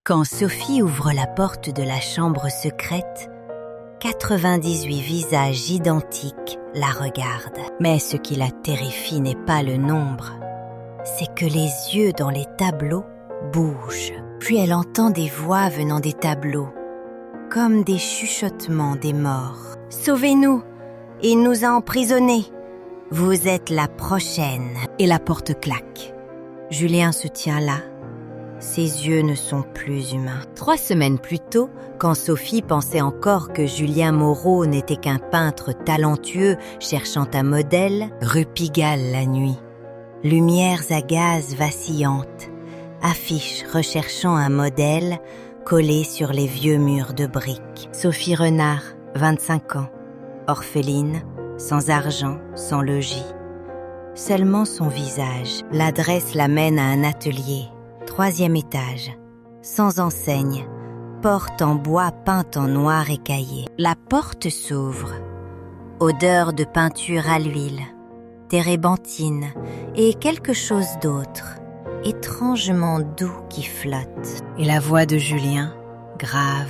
Quand Sophie ouvre la porte de la chambre secrète, 98 visages identiques la regardent. Mais ce qui la terrifie n'est pas le nombre, c'est que les yeux dans les tableaux bougent. Puis elle entend des voix venant des tableaux, comme des chuchotements des morts. « Sauvez-nous! Il nous a emprisonnés! Vous êtes la prochaine !» Et la porte claque. Julien se tient là. Ses yeux ne sont plus humains. 3 semaines plus tôt, quand Sophie pensait encore que Julien Moreau n'était qu'un peintre talentueux cherchant un modèle, rue Pigalle la nuit. Lumières à gaz vacillantes, affiches recherchant un modèle collées sur les vieux murs de briques. Sophie Renard, 25 ans, orpheline, sans argent, sans logis. Seulement son visage. L'adresse l'amène à un atelier. 3e étage, sans enseigne, porte en bois peinte en noir écaillé. La porte s'ouvre. Odeur de peinture à l'huile, térébenthine et quelque chose d'autre, étrangement doux qui flotte. Et la voix de Julien, grave,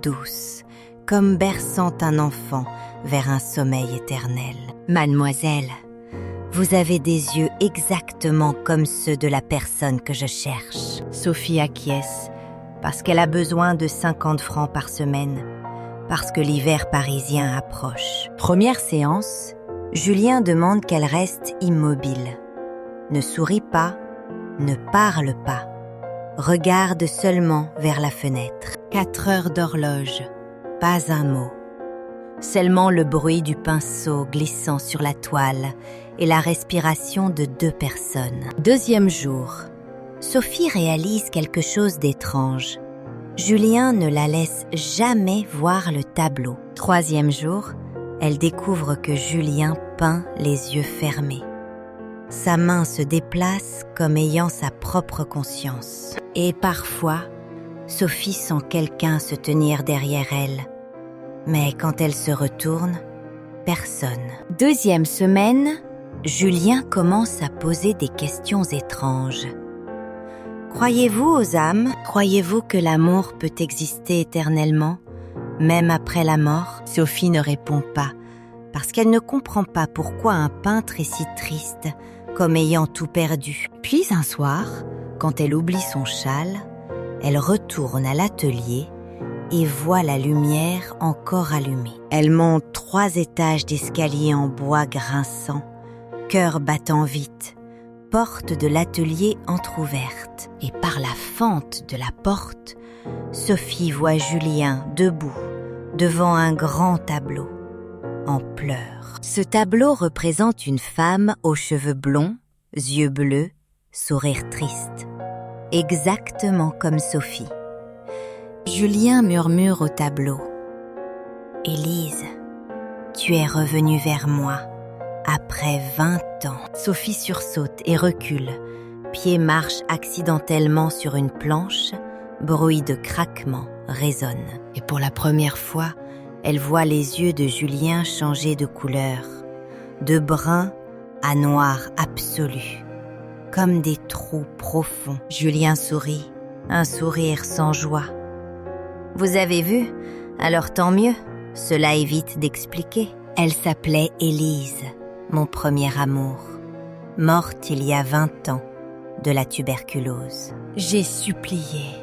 douce, comme berçant un enfant vers un sommeil éternel. « Mademoiselle, vous avez des yeux exactement comme ceux de la personne que je cherche. » Sophie acquiesce parce qu'elle a besoin de 50 francs par semaine, parce que l'hiver parisien approche. Première séance, Julien demande qu'elle reste immobile. Ne sourit pas, ne parle pas, regarde seulement vers la fenêtre. 4 heures d'horloge, pas un mot. Seulement le bruit du pinceau glissant sur la toile et la respiration de 2 personnes. 2e jour, Sophie réalise quelque chose d'étrange. Julien ne la laisse jamais voir le tableau. 3e jour, elle découvre que Julien peint les yeux fermés. Sa main se déplace comme ayant sa propre conscience. Et parfois, Sophie sent quelqu'un se tenir derrière elle. Mais quand elle se retourne, personne. 2e semaine, Julien commence à poser des questions étranges. Croyez-vous aux âmes? Croyez-vous que l'amour peut exister éternellement, même après la mort? Sophie ne répond pas, parce qu'elle ne comprend pas pourquoi un peintre est si triste, comme ayant tout perdu. Puis un soir, quand elle oublie son châle, elle retourne à l'atelier et voit la lumière encore allumée. Elle monte 3 étages d'escalier en bois grinçant, cœur battant vite, porte de l'atelier entr'ouverte. Et par la fente de la porte, Sophie voit Julien debout, devant un grand tableau, en pleurs. Ce tableau représente une femme aux cheveux blonds, yeux bleus, sourire triste. Exactement comme Sophie. Julien murmure au tableau. « Élise, tu es revenue vers moi, après 20 ans. » Sophie sursaute et recule. Pied marche accidentellement sur une planche, bruit de craquement résonne. Et pour la première fois, elle voit les yeux de Julien changer de couleur, de brun à noir absolu, comme des trous profonds. Julien sourit, un sourire sans joie. « Vous avez vu? Alors tant mieux, cela évite d'expliquer. » Elle s'appelait Élise, mon premier amour, morte il y a 20 ans de la tuberculose. J'ai supplié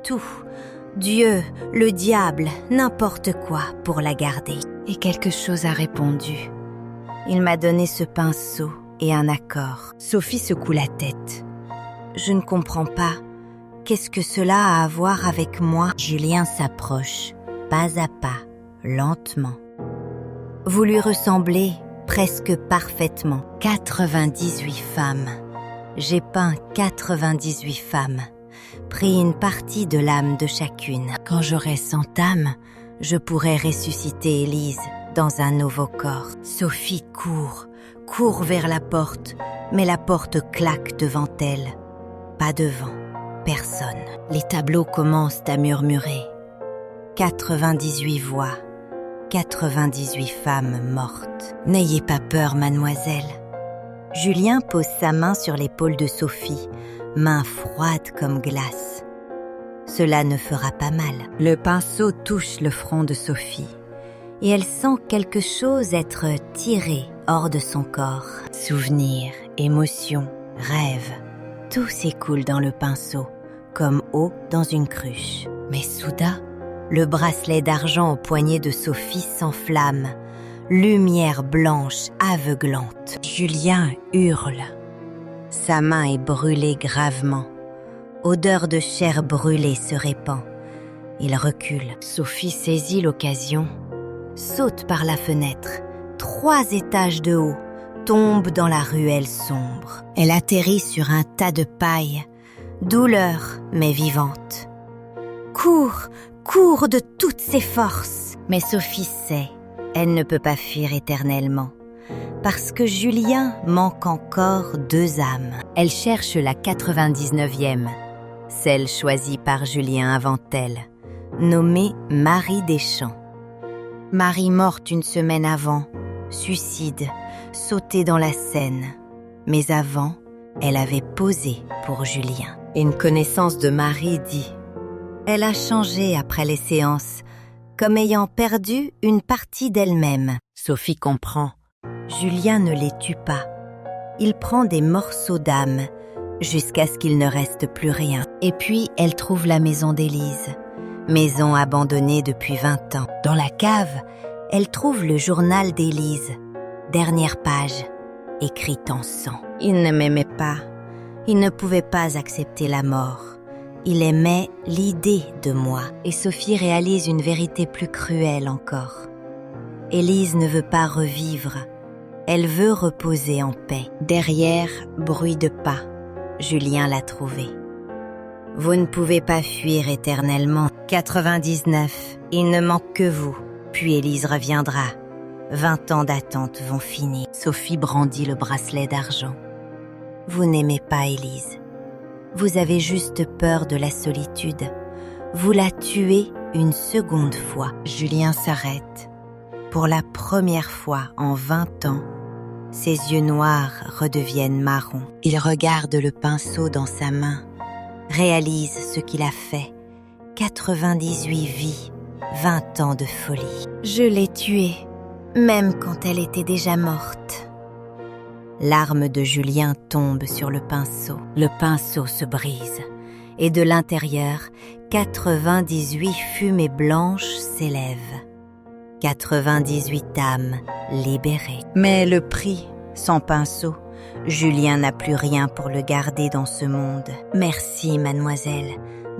tout, Dieu, le diable, n'importe quoi pour la garder. Et quelque chose a répondu. Il m'a donné ce pinceau et un accord. Sophie secoue la tête. Je ne comprends pas. Qu'est-ce que cela a à voir avec moi? Julien s'approche, pas à pas, lentement. Vous lui ressemblez presque parfaitement. 98 femmes. J'ai peint 98 femmes, pris une partie de l'âme de chacune. Quand j'aurai 100 âmes, je pourrai ressusciter Élise dans un nouveau corps. Sophie court vers la porte, mais la porte claque devant elle. Pas devant, personne. Les tableaux commencent à murmurer. 98 voix, 98 femmes mortes. N'ayez pas peur, mademoiselle. Julien pose sa main sur l'épaule de Sophie, main froide comme glace. cela ne fera pas mal. Le pinceau touche le front de Sophie et elle sent quelque chose être tiré hors de son corps. Souvenirs, émotions, rêves, tout s'écoule dans le pinceau, comme eau dans une cruche. Mais soudain, le bracelet d'argent au poignet de Sophie s'enflamme, lumière blanche aveuglante. Julien hurle. Sa main est brûlée gravement. Odeur de chair brûlée se répand. Il recule. Sophie saisit l'occasion, saute par la fenêtre, 3 étages de haut, tombe dans la ruelle sombre. Elle atterrit sur un tas de paille, douleur mais vivante. Cours, cours de toutes ses forces. Mais Sophie sait, elle ne peut pas fuir éternellement. Parce que Julien manque encore 2 âmes. Elle cherche la 99e, celle choisie par Julien avant elle, nommée Marie Deschamps. Marie morte une semaine avant, suicide, sautée dans la Seine. Mais avant, elle avait posé pour Julien. Une connaissance de Marie dit « Elle a changé après les séances, comme ayant perdu une partie d'elle-même. » Sophie comprend. Julien ne les tue pas. Il prend des morceaux d'âme jusqu'à ce qu'il ne reste plus rien. Et puis, elle trouve la maison d'Élise, maison abandonnée depuis 20 ans. Dans la cave, elle trouve le journal d'Élise, dernière page, écrite en sang. Il ne m'aimait pas. Il ne pouvait pas accepter la mort. Il aimait l'idée de moi. Et Sophie réalise une vérité plus cruelle encore. Élise ne veut pas revivre. Elle veut reposer en paix. Derrière, bruit de pas. Julien l'a trouvée. Vous ne pouvez pas fuir éternellement. 99, il ne manque que vous. Puis Élise reviendra. 20 ans d'attente vont finir. Sophie brandit le bracelet d'argent. Vous n'aimez pas Élise. Vous avez juste peur de la solitude. Vous la tuez une seconde fois. Julien s'arrête. Pour la première fois en 20 ans, ses yeux noirs redeviennent marrons. Il regarde le pinceau dans sa main, réalise ce qu'il a fait. 98 vies, 20 ans de folie. Je l'ai tuée, même quand elle était déjà morte. L'arme de Julien tombe sur le pinceau. Le pinceau se brise. Et de l'intérieur, 98 fumées blanches s'élèvent. 98 âmes libérées. Mais le prix, sans pinceau, Julien n'a plus rien pour le garder dans ce monde. Merci, mademoiselle,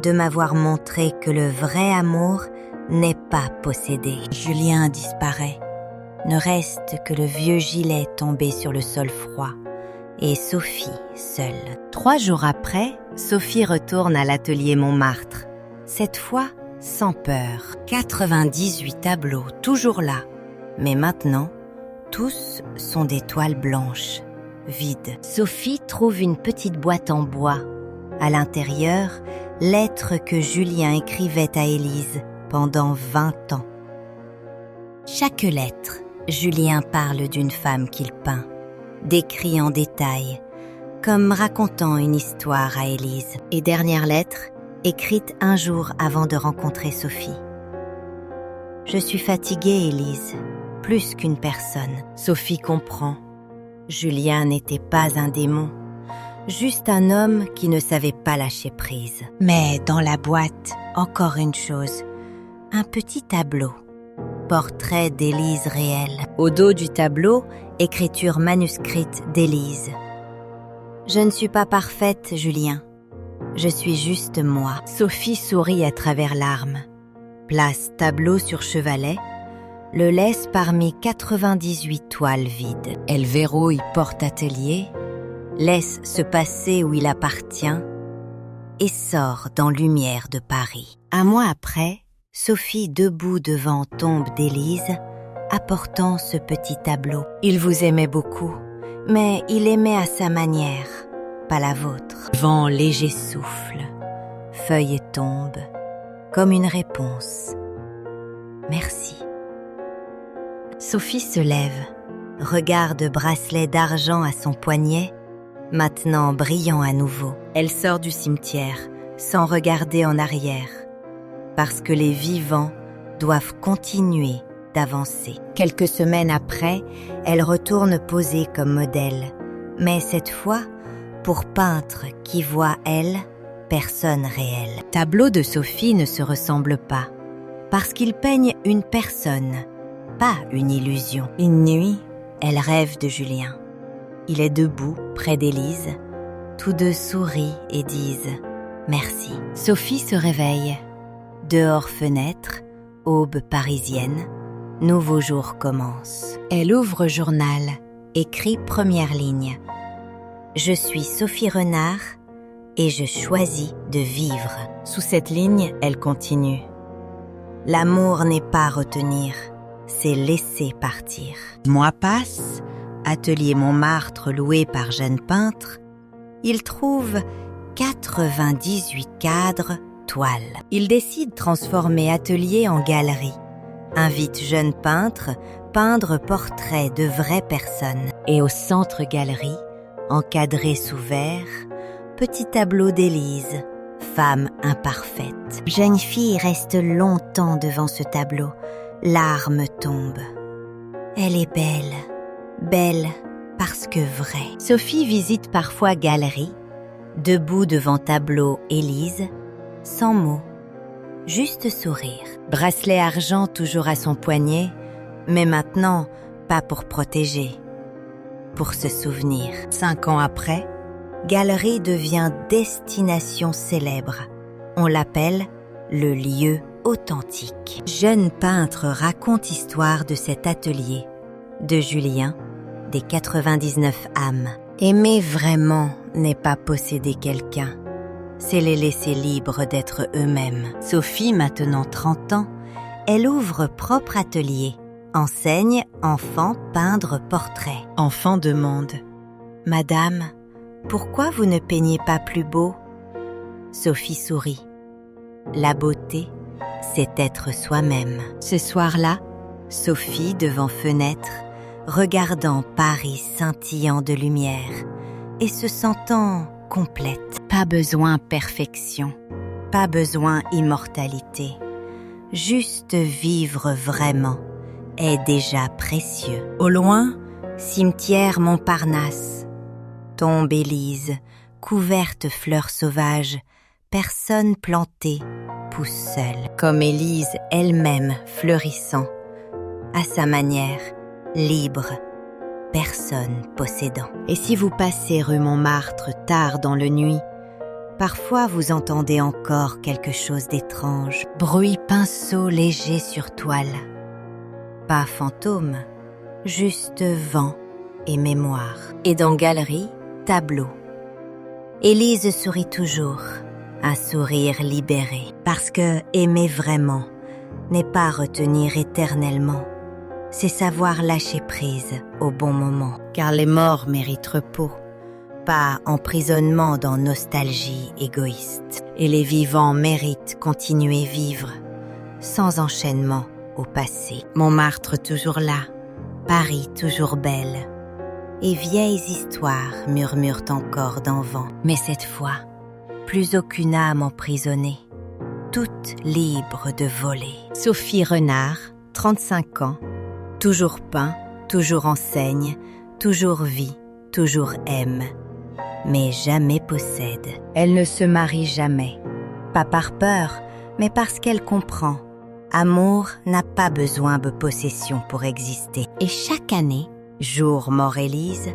de m'avoir montré que le vrai amour n'est pas possédé. Julien disparaît. Ne reste que le vieux gilet tombé sur le sol froid. Et Sophie seule. 3 jours après, Sophie retourne à l'atelier Montmartre. Cette fois, sans peur. 98 tableaux, toujours là. Mais maintenant, tous sont des toiles blanches, vides. Sophie trouve une petite boîte en bois. À l'intérieur, lettres que Julien écrivait à Élise pendant 20 ans. Chaque lettre, Julien parle d'une femme qu'il peint, décrit en détail, comme racontant une histoire à Élise. Et dernière lettre, écrite un jour avant de rencontrer Sophie. Je suis fatiguée, Élise, plus qu'une personne. Sophie comprend. Julien n'était pas un démon, juste un homme qui ne savait pas lâcher prise. Mais dans la boîte, encore une chose, un petit tableau. Portrait d'Élise réelle. Au dos du tableau, écriture manuscrite d'Élise. Je ne suis pas parfaite, Julien. Je suis juste moi. Sophie sourit à travers larmes. Place tableau sur chevalet, le laisse parmi 98 toiles vides. Elle verrouille porte-atelier, laisse se passer où il appartient et sort dans Lumière de Paris. Un mois après, Sophie debout devant tombe d'Élise, apportant ce petit tableau. Il vous aimait beaucoup, mais il aimait à sa manière, pas la vôtre. Vent léger souffle, feuilles tombent, comme une réponse. Merci. Sophie se lève, regarde bracelet d'argent à son poignet, maintenant brillant à nouveau. Elle sort du cimetière, sans regarder en arrière, parce que les vivants doivent continuer d'avancer. Quelques semaines après, elle retourne poser comme modèle, mais cette fois pour peintre qui voit, elle, personne réelle. Tableau de Sophie ne se ressemble pas, parce qu'il peigne une personne, pas une illusion. Une nuit, elle rêve de Julien. Il est debout près d'Élise. Tous deux sourient et disent « merci ». Sophie se réveille. Dehors fenêtre, aube parisienne, nouveau jour commence. Elle ouvre journal, écrit première ligne. « Je suis Sophie Renard et je choisis de vivre ». Sous cette ligne, elle continue. « L'amour n'est pas à retenir, c'est laisser partir ». Mois passent, atelier Montmartre loué par jeune peintre, il trouve 98 cadres, toiles. Il décide de transformer atelier en galerie. Invite jeune peintre peindre portraits de vraies personnes. Et au centre galerie, encadré sous verre, petit tableau d'Élise, femme imparfaite. Jeune fille reste longtemps devant ce tableau, larmes tombent. Elle est belle, belle parce que vraie. Sophie visite parfois galerie, debout devant tableau Élise, sans mots, juste sourire. Bracelet argent toujours à son poignet, mais maintenant pas pour protéger, pour se souvenir. 5 ans après, galerie devient destination célèbre. On l'appelle le lieu authentique. Jeune peintre raconte histoire de cet atelier, de Julien, des 99 âmes. Aimer vraiment n'est pas posséder quelqu'un, c'est les laisser libres d'être eux-mêmes. Sophie, maintenant 30 ans, elle ouvre propre atelier, enseigne, enfant, peindre, portrait. Enfant demande « Madame, pourquoi vous ne peignez pas plus beau ?» Sophie sourit. La beauté, c'est être soi-même. Ce soir-là, Sophie, devant fenêtre, regardant Paris scintillant de lumière et se sentant complète. Pas besoin perfection, pas besoin immortalité. Juste vivre vraiment est déjà précieux. Au loin, cimetière Montparnasse. Tombe Élise, couverte fleurs sauvages, personne plantée, pousse seule. Comme Élise elle-même fleurissant, à sa manière, libre, personne possédant. Et si vous passez rue Montmartre tard dans le nuit, parfois vous entendez encore quelque chose d'étrange. Bruit pinceau léger sur toile. Pas fantôme, juste vent et mémoire. Et dans galerie, tableau. Élise sourit toujours, un sourire libéré. Parce que aimer vraiment n'est pas retenir éternellement. C'est savoir lâcher prise au bon moment. Car les morts méritent repos, pas emprisonnement dans nostalgie égoïste. Et les vivants méritent continuer vivre, sans enchaînement au passé. Montmartre toujours là, Paris toujours belle. Et vieilles histoires murmurent encore dans vent. Mais cette fois, plus aucune âme emprisonnée, toute libre de voler. Sophie Renard, 35 ans, toujours peint, toujours enseigne, toujours vit, toujours aime, mais jamais possède. Elle ne se marie jamais, pas par peur, mais parce qu'elle comprend. Amour n'a pas besoin de possession pour exister. Et chaque année, jour mort Élise,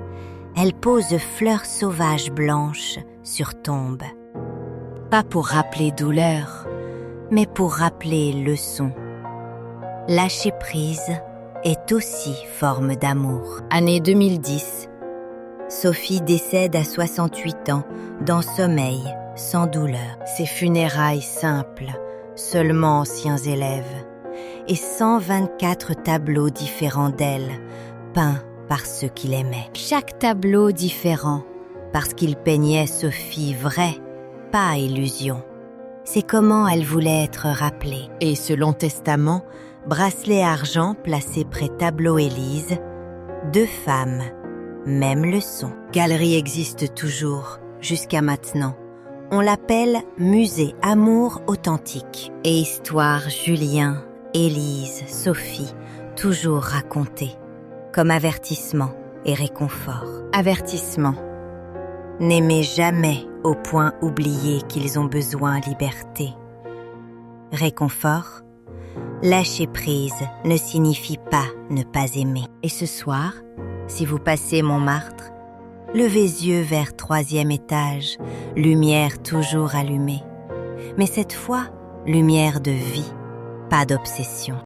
elle pose fleurs sauvages blanches sur tombe. Pas pour rappeler douleur, mais pour rappeler leçon. Lâcher prise est aussi forme d'amour. Année 2010, Sophie décède à 68 ans, dans sommeil, sans douleur. Ses funérailles simples, seulement anciens élèves, et 124 tableaux différents d'elle, peints par ceux qui l'aimaient. Chaque tableau différent, parce qu'il peignait Sophie vraie, pas illusion. C'est comment elle voulait être rappelée. Et ce long testament, bracelet argent placé près tableau Élise, 2 femmes, même leçon. Galerie existe toujours, jusqu'à maintenant, On l'appelle Musée Amour Authentique. Et histoire Julien, Élise, Sophie, toujours racontée, comme avertissement et réconfort. Avertissement. N'aimez jamais au point oublier qu'ils ont besoin liberté. Réconfort. Lâcher prise ne signifie pas ne pas aimer. Et ce soir, si vous passez Montmartre, levez yeux vers 3e étage, lumière toujours allumée. Mais cette fois, lumière de vie, pas d'obsession.